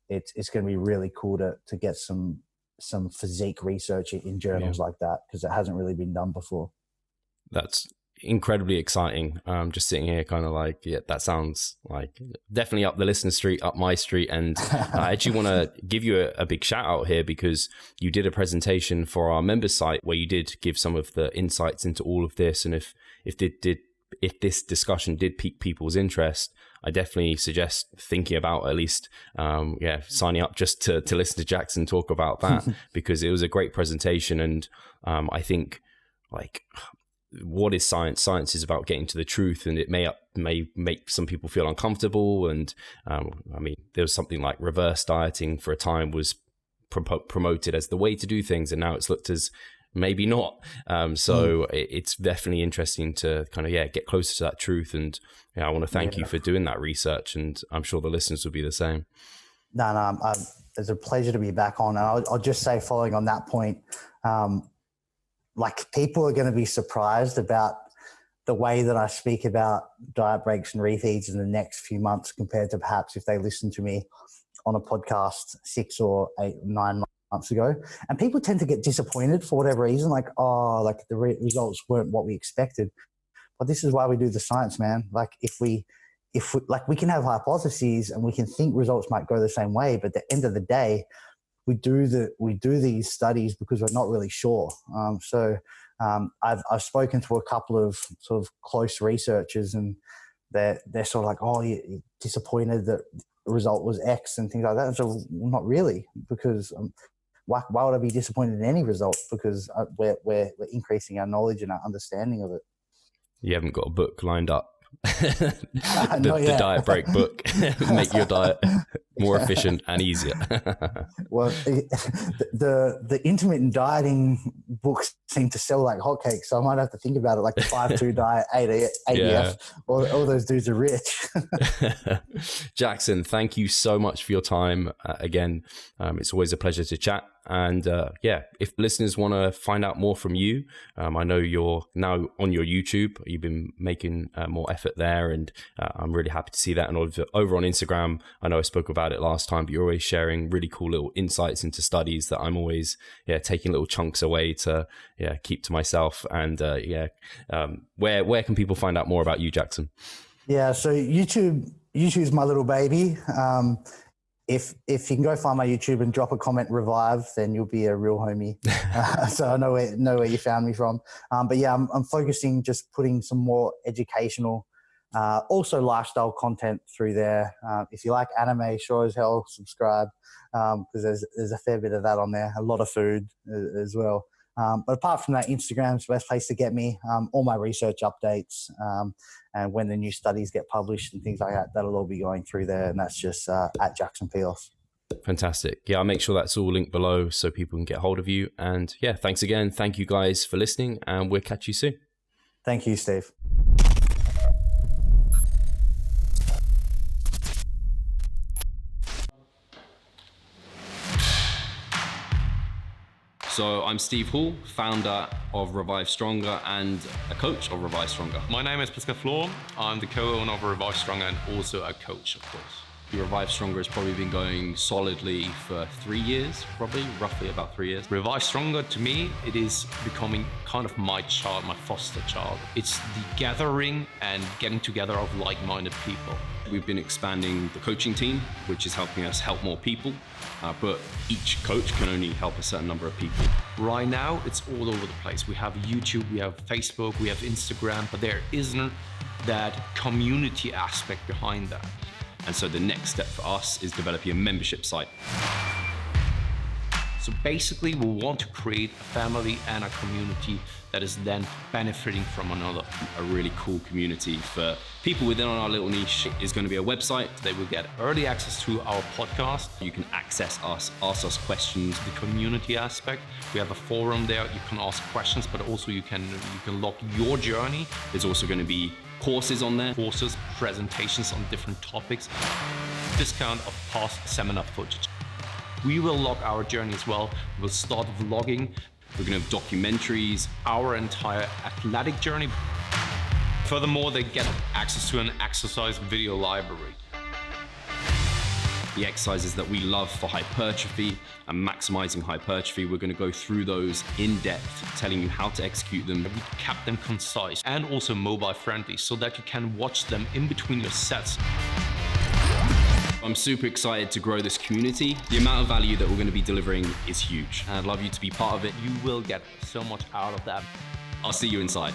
B: it's going to be really cool to get some physique research in journals like that, because it hasn't really been done before.
A: That's incredibly exciting. Just sitting here kind of like, yeah, that sounds like definitely up the listener street, up my street. And I actually want to give you a big shout out here, because you did a presentation for our members site where you did give some of the insights into all of this. And if this discussion did pique people's interest, I definitely suggest thinking about at least, signing up just to listen to Jackson talk about that, because it was a great presentation. And I think, like, what is science? Science is about getting to the truth, and it may make some people feel uncomfortable. And I mean, there was something like reverse dieting for a time was promoted as the way to do things, and now it's looked as maybe not. So it's definitely interesting to kind of get closer to that truth. And I want to thank you for doing that research, and I'm sure the listeners will be the same.
B: No, it's a pleasure to be back on. And I'll just say, following on that point, like, people are going to be surprised about the way that I speak about diet breaks and refeeds in the next few months compared to perhaps if they listened to me on a podcast 6 or 8, 9 months ago. And people tend to get disappointed for whatever reason, like, the results weren't what we expected. But this is why we do the science, man. Like, if we we can have hypotheses and we can think results might go the same way, but at the end of the day, we do these studies because we're not really sure. I've spoken to a couple of sort of close researchers, and they're sort of like, oh, you're disappointed that the result was X and things like that. And so, well, not really, because why would I be disappointed in any result? Because we're increasing our knowledge and our understanding of it.
A: You haven't got a book lined up. the diet break book. Make your diet more efficient and easier.
B: Well, the intermittent dieting books seem to sell like hotcakes, so I might have to think about it, like the 5-2 diet, ADF. All those dudes are rich.
A: Jackson, thank you so much for your time. Again, it's always a pleasure to chat. And if listeners want to find out more from you, I know you're now on your YouTube. You've been making more effort there, and I'm really happy to see that. And over on Instagram, I know I spoke about it last time, but you're always sharing really cool little insights into studies that I'm always taking little chunks away to keep to myself. And where can people find out more about you, Jackson? Yeah,
B: so YouTube's my little baby. If you can go find my YouTube and drop a comment Revive, then you'll be a real homie. So I know where you found me from. But yeah, I'm focusing just putting some more educational, also lifestyle content through there. If you like anime, sure as hell subscribe, because there's a fair bit of that on there. A lot of food as well. But apart from that, Instagram's the best place to get me. All my research updates, and when the new studies get published and things like that, that'll all be going through there. And that's just at Jackson Peos.
A: Fantastic. Yeah, I'll make sure that's all linked below so people can get hold of you. And thanks again. Thank you guys for listening, and we'll catch you soon.
B: Thank you, Steve.
A: So I'm Steve Hall, founder of Revive Stronger and a coach of Revive Stronger.
D: My name is Pascal Flor. I'm the co-owner of Revive Stronger and also a coach, of course.
A: Revive Stronger has probably been going solidly for 3 years, roughly about 3 years.
D: Revive Stronger, to me, it is becoming kind of my child, my foster child. It's the gathering and getting together of like-minded people.
A: We've been expanding the coaching team, which is helping us help more people, but each coach can only help a certain number of people.
D: Right now, it's all over the place. We have YouTube, we have Facebook, we have Instagram, but there isn't that community aspect behind that.
A: And so the next step for us is developing a membership site.
D: So basically, we want to create a family and a community that is then benefiting from another.
A: A really cool community for people within our little niche is going to be a website.
D: They will get early access to our podcast.
A: You can access us, ask us questions.
D: The community aspect, we have a forum there. You can ask questions, but also you can log your journey.
A: There's also going to be courses on there.
D: Courses, presentations on different topics. Discount of past seminar footage. We will log our journey as well. We'll start vlogging.
A: We're going to have documentaries.
D: Our entire athletic journey. Furthermore, they get access to an exercise video library.
A: the exercises that we love for hypertrophy and maximizing hypertrophy. We're going to go through those in depth, telling you how to execute them.
D: We kept them concise and also mobile friendly so that you can watch them in between your sets.
A: I'm super excited to grow this community. The amount of value that we're going to be delivering is huge. And I'd love you to be part of it.
D: You will get so much out of that.
A: I'll see you inside.